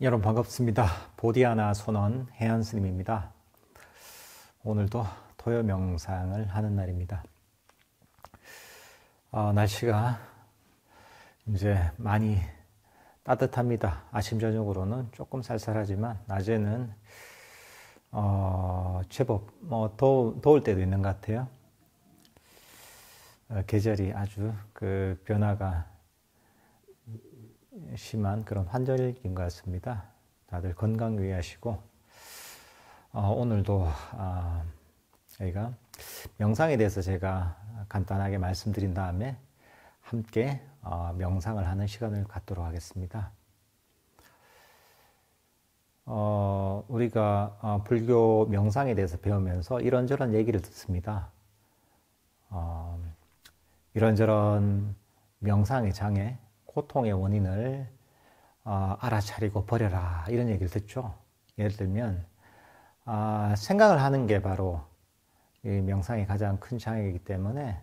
여러분 반갑습니다. 보디아나 선원 해안 스님입니다. 오늘도 토요 명상을 하는 날입니다. 날씨가 이제 많이 따뜻합니다. 아침 저녁으로는 조금 쌀쌀하지만 낮에는 제법 더울 때도 있는 것 같아요. 계절이 아주 변화가 심한 그런 환절기인 것 같습니다. 다들 건강 유의하시고 오늘도 저희가 명상에 대해서 제가 간단하게 말씀드린 다음에 함께 명상을 하는 시간을 갖도록 하겠습니다. 우리가 불교 명상에 대해서 배우면서 이런저런 얘기를 듣습니다. 이런저런 명상의 장애, 고통의 원인을 알아차리고 버려라 이런 얘기를 듣죠. 예를 들면 생각을 하는 게 바로 이 명상의 가장 큰 장애이기 때문에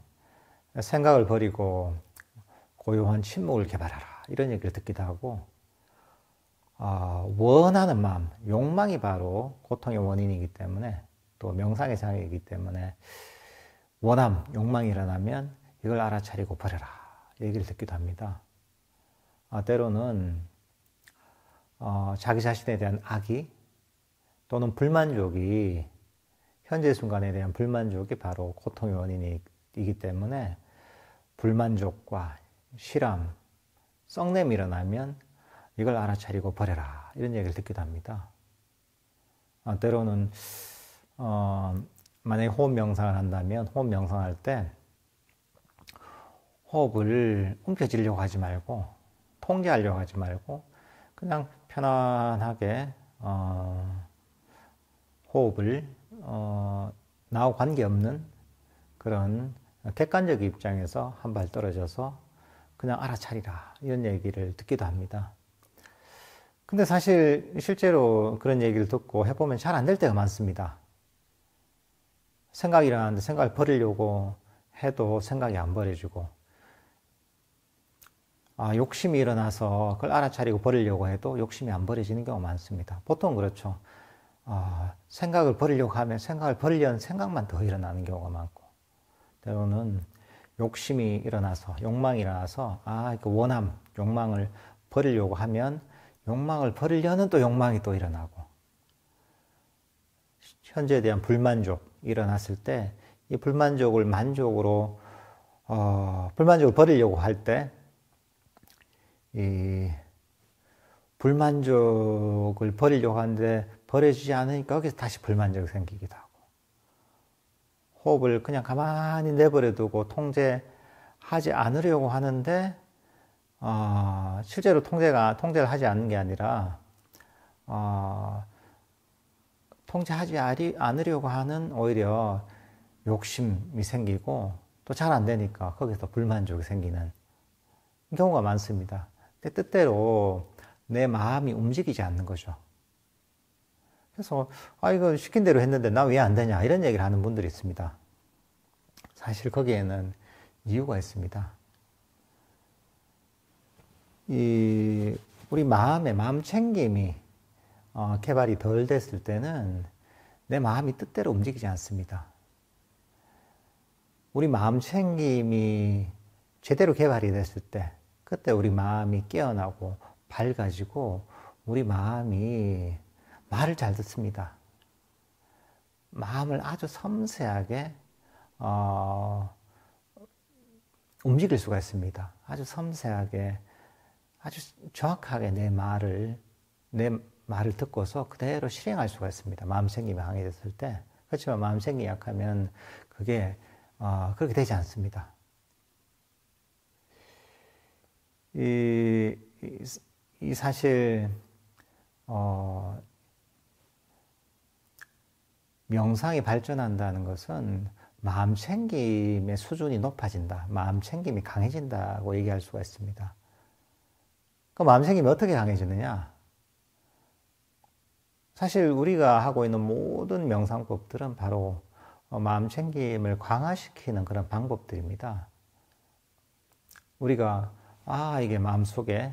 생각을 버리고 고요한 침묵을 개발하라 이런 얘기를 듣기도 하고, 원하는 마음, 욕망이 바로 고통의 원인이기 때문에, 또 명상의 장애이기 때문에 원함, 욕망이 일어나면 이걸 알아차리고 버려라 얘기를 듣기도 합니다. 때로는 자기 자신에 대한 악의 또는 불만족이, 현재 순간에 대한 불만족이 바로 고통의 원인이기 때문에 불만족과 실함, 썩냄이 일어나면 이걸 알아차리고 버려라 이런 얘기를 듣기도 합니다. 때로는 만약에 호흡 명상을 한다면 호흡 명상할 때 호흡을 움켜쥐려고 하지 말고 통제하려고 하지 말고 그냥 편안하게 호흡을 나와 관계없는 그런 객관적 입장에서 한 발 떨어져서 그냥 알아차리라 이런 얘기를 듣기도 합니다. 근데 사실 실제로 그런 얘기를 듣고 해보면 잘 안 될 때가 많습니다. 생각이 일어나는데 생각을 버리려고 해도 생각이 안 버려지고, 욕심이 일어나서 그걸 알아차리고 버리려고 해도 욕심이 안 버려지는 경우가 많습니다. 보통 그렇죠. 생각을 버리려고 하면 생각을 버리려는 생각만 더 일어나는 경우가 많고, 때로는 욕심이 일어나서, 욕망이 일어나서, 원함, 욕망을 버리려고 하면 욕망을 버리려는 또 욕망이 또 일어나고, 현재에 대한 불만족이 일어났을 때 이 불만족을 만족으로, 불만족을 버리려고 할 때 이 불만족을 버리려고 하는데 버려지지 않으니까 거기서 다시 불만족이 생기기도 하고, 호흡을 그냥 가만히 내버려 두고 통제하지 않으려고 하는데 실제로 통제를 하지 않는 게 아니라 통제하지 않으려고 하는 오히려 욕심이 생기고, 또 잘 안 되니까 거기서 불만족이 생기는 경우가 많습니다. 근데 뜻대로 내 마음이 움직이지 않는 거죠. 그래서 이거 시킨 대로 했는데 나 왜 안 되냐 이런 얘기를 하는 분들이 있습니다. 사실 거기에는 이유가 있습니다. 우리 마음 챙김이 개발이 덜 됐을 때는 내 마음이 뜻대로 움직이지 않습니다. 우리 마음 챙김이 제대로 개발이 됐을 때, 그때 우리 마음이 깨어나고 밝아지고 우리 마음이 말을 잘 듣습니다. 마음을 아주 섬세하게 움직일 수가 있습니다. 아주 섬세하게, 아주 정확하게 내 말을 듣고서 그대로 실행할 수가 있습니다. 마음 챙김이 강해졌을 때. 그렇지만 마음 챙김이 약하면 그게 그렇게 되지 않습니다. 이 사실 명상이 발전한다는 것은 마음 챙김의 수준이 높아진다, 마음 챙김이 강해진다고 얘기할 수가 있습니다. 그 마음 챙김이 어떻게 강해지느냐? 사실 우리가 하고 있는 모든 명상법들은 바로 마음 챙김을 강화시키는 그런 방법들입니다. 우리가 이게 마음속에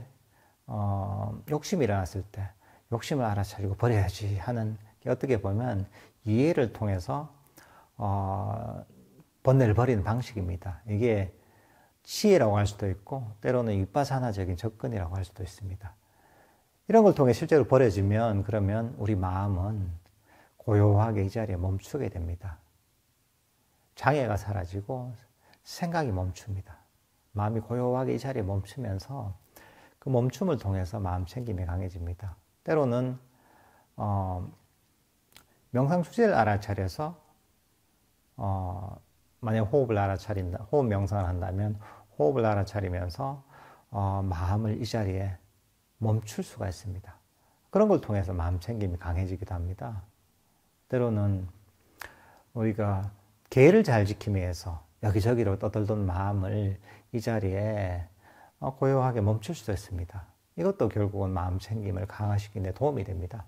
욕심이 일어났을 때 욕심을 알아차리고 버려야지 하는 게 어떻게 보면 이해를 통해서 번뇌를 버리는 방식입니다. 이게 치유라고 할 수도 있고 때로는 윗바사나적인 접근이라고 할 수도 있습니다. 이런 걸 통해 실제로 버려지면 그러면 우리 마음은 고요하게 이 자리에 멈추게 됩니다. 장애가 사라지고 생각이 멈춥니다. 마음이 고요하게 이 자리에 멈추면서 그 멈춤을 통해서 마음 챙김이 강해집니다. 때로는 명상 주제를 알아차려서 만약 호흡을 알아차린다, 호흡 명상을 한다면 호흡을 알아차리면서 마음을 이 자리에 멈출 수가 있습니다. 그런 걸 통해서 마음 챙김이 강해지기도 합니다. 때로는 우리가 계를 잘 지키기 위해서 여기저기로 떠돌던 마음을 이 자리에 고요하게 멈출 수도 있습니다. 이것도 결국은 마음 챙김을 강화시키는 데 도움이 됩니다.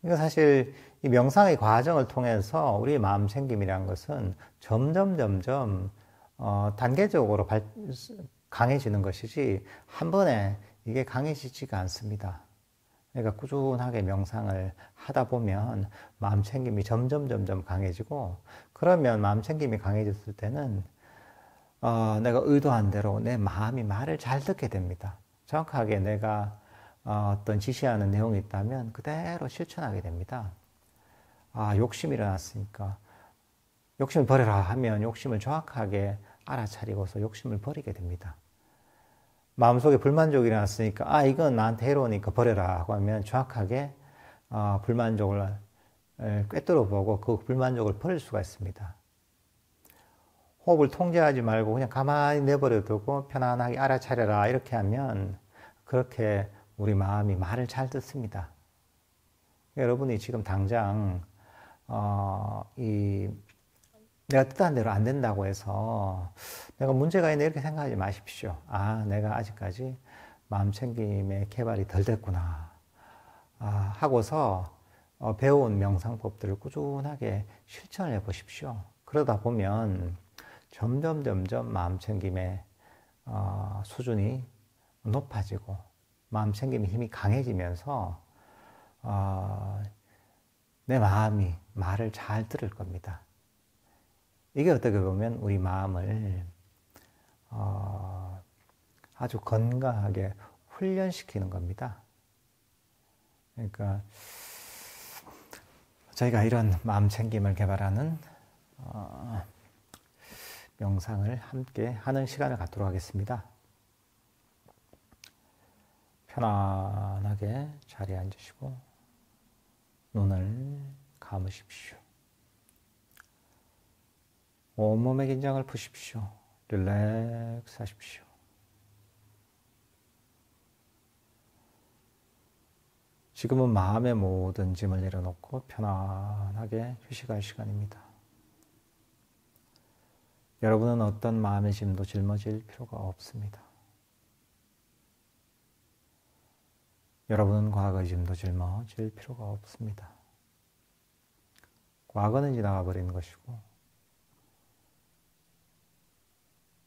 그러니까 사실 이 명상의 과정을 통해서 우리의 마음 챙김이라는 것은 점점 단계적으로 강해지는 것이지 한 번에 이게 강해지지가 않습니다. 그러니까 꾸준하게 명상을 하다 보면 마음 챙김이 점점 강해지고 그러면 마음 챙김이 강해졌을 때는 내가 의도한 대로 내 마음이 말을 잘 듣게 됩니다. 정확하게 내가 어떤 지시하는 내용이 있다면 그대로 실천하게 됩니다. 욕심이 일어났으니까 욕심을 버려라 하면 욕심을 정확하게 알아차리고서 욕심을 버리게 됩니다. 마음속에 불만족이 일어났으니까 이건 나한테 해로우니까 버려라 하고 하면 정확하게 불만족을 꿰뚫어 보고 그 불만족을 버릴 수가 있습니다. 호흡을 통제하지 말고 그냥 가만히 내버려 두고 편안하게 알아차려라 이렇게 하면 그렇게 우리 마음이 말을 잘 듣습니다. 여러분이 지금 당장 내가 뜻한 대로 안 된다고 해서 내가 문제가 있네 이렇게 생각하지 마십시오. 내가 아직까지 마음 챙김의 개발이 덜 됐구나 하고서 배운 명상법들을 꾸준하게 실천을 해 보십시오. 그러다 보면 점점 마음 챙김의 수준이 높아지고 마음 챙김의 힘이 강해지면서 내 마음이 말을 잘 들을 겁니다. 이게 어떻게 보면 우리 마음을 아주 건강하게 훈련시키는 겁니다. 그러니까 저희가 이런 마음 챙김을 개발하는 명상을 함께 하는 시간을 갖도록 하겠습니다. 편안하게 자리에 앉으시고 눈을 감으십시오. 온몸의 긴장을 푸십시오. 릴렉스 하십시오. 지금은 마음의 모든 짐을 내려놓고 편안하게 휴식할 시간입니다. 여러분은 어떤 마음의 짐도 짊어질 필요가 없습니다. 여러분은 과거의 짐도 짊어질 필요가 없습니다. 과거는 지나가 버린 것이고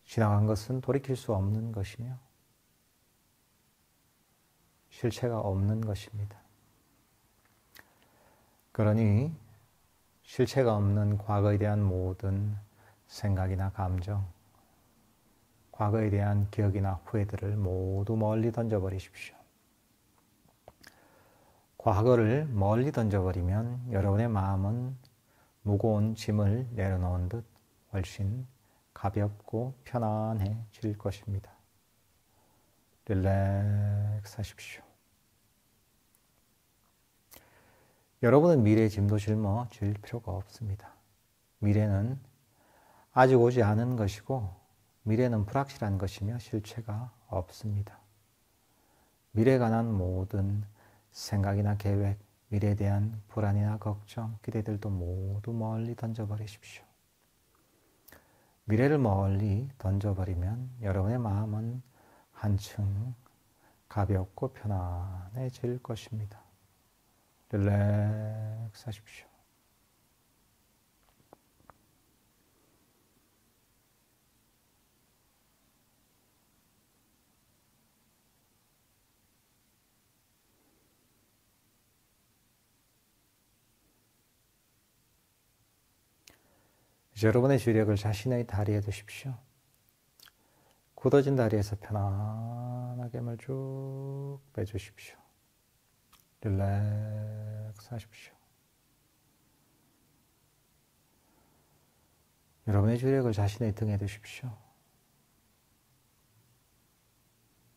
지나간 것은 돌이킬 수 없는 것이며 실체가 없는 것입니다. 그러니 실체가 없는 과거에 대한 모든 생각이나 감정, 과거에 대한 기억이나 후회들을 모두 멀리 던져버리십시오. 과거를 멀리 던져버리면 여러분의 마음은 무거운 짐을 내려놓은 듯 훨씬 가볍고 편안해질 것입니다. 릴렉스 하십시오. 여러분은 미래의 짐도 짊어질 필요가 없습니다. 미래는 아직 오지 않은 것이고 미래는 불확실한 것이며 실체가 없습니다. 미래에 관한 모든 생각이나 계획, 미래에 대한 불안이나 걱정, 기대들도 모두 멀리 던져버리십시오. 미래를 멀리 던져버리면 여러분의 마음은 한층 가볍고 편안해질 것입니다. 릴렉스 하십시오. 이제 여러분의 주력을 자신의 다리에 두십시오. 굳어진 다리에서 편안하게 힘을 쭉 빼주십시오. 릴렉스 하십시오. 여러분의 주력을 자신의 등에 두십시오.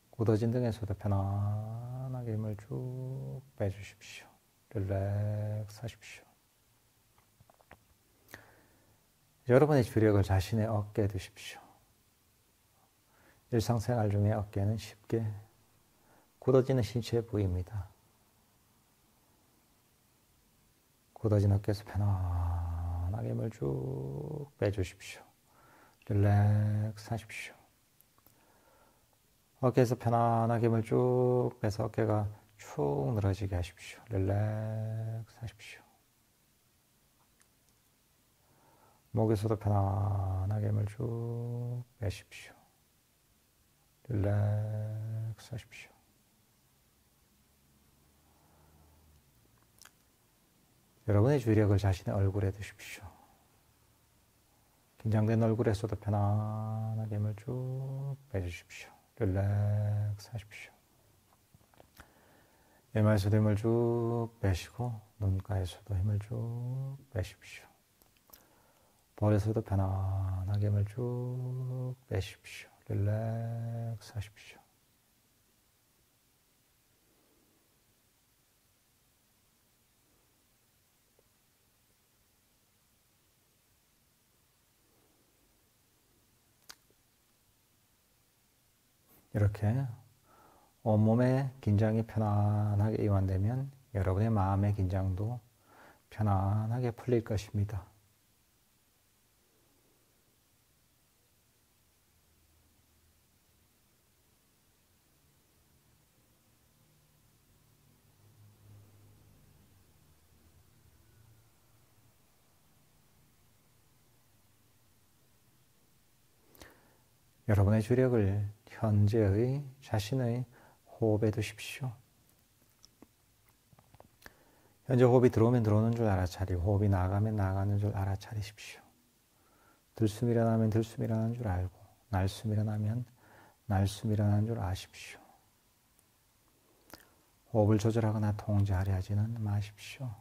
굳어진 등에서도 편안하게 힘을 쭉 빼주십시오. 릴렉스 하십시오. 여러분의 주력을 자신의 어깨에 두십시오. 일상생활 중에 어깨는 쉽게 굳어지는 신체 부위입니다. 굳어진 어깨에서 편안하게 힘을 쭉 빼주십시오. 릴렉스 하십시오. 어깨에서 편안하게 힘을 쭉 빼서 어깨가 축 늘어지게 하십시오. 릴렉스 하십시오. 목에서도 편안하게 힘을 쭉 빼십시오. 릴렉스 하십시오. 여러분의 주력을 자신의 얼굴에 두십시오. 긴장된 얼굴에서도 편안하게 힘을 쭉 빼주십시오. 릴렉스 하십시오. 이마에서도 힘을 쭉 빼시고 눈가에서도 힘을 쭉 빼십시오. 볼에서도 편안하게 힘을 쭉 빼십시오. 릴렉스 하십시오. 이렇게 온몸의 긴장이 편안하게 이완되면 여러분의 마음의 긴장도 편안하게 풀릴 것입니다. 여러분의 주력을 현재의 자신의 호흡에 두십시오. 현재 호흡이 들어오면 들어오는 줄 알아차리고 호흡이 나가면 나가는 줄 알아차리십시오. 들숨 일어나면 들숨 일어나는 줄 알고 날숨 일어나면 날숨 일어나는 줄 아십시오. 호흡을 조절하거나 통제하려 하지는 마십시오.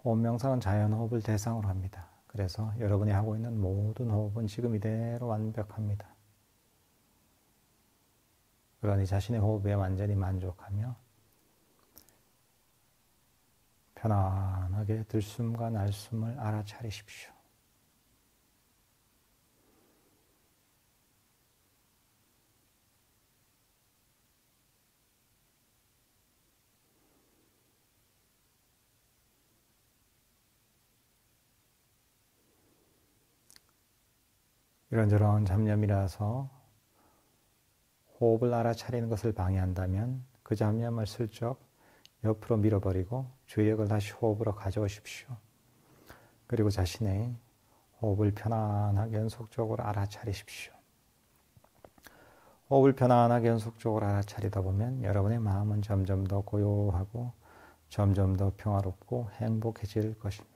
호흡 명상은 자연호흡을 대상으로 합니다. 그래서 여러분이 하고 있는 모든 호흡은 지금 이대로 완벽합니다. 그러니 자신의 호흡에 완전히 만족하며 편안하게 들숨과 날숨을 알아차리십시오. 이런저런 잡념이라서 호흡을 알아차리는 것을 방해한다면 그 잡념을 슬쩍 옆으로 밀어버리고 주의력을 다시 호흡으로 가져오십시오. 그리고 자신의 호흡을 편안하게 연속적으로 알아차리십시오. 호흡을 편안하게 연속적으로 알아차리다 보면 여러분의 마음은 점점 더 고요하고 점점 더 평화롭고 행복해질 것입니다.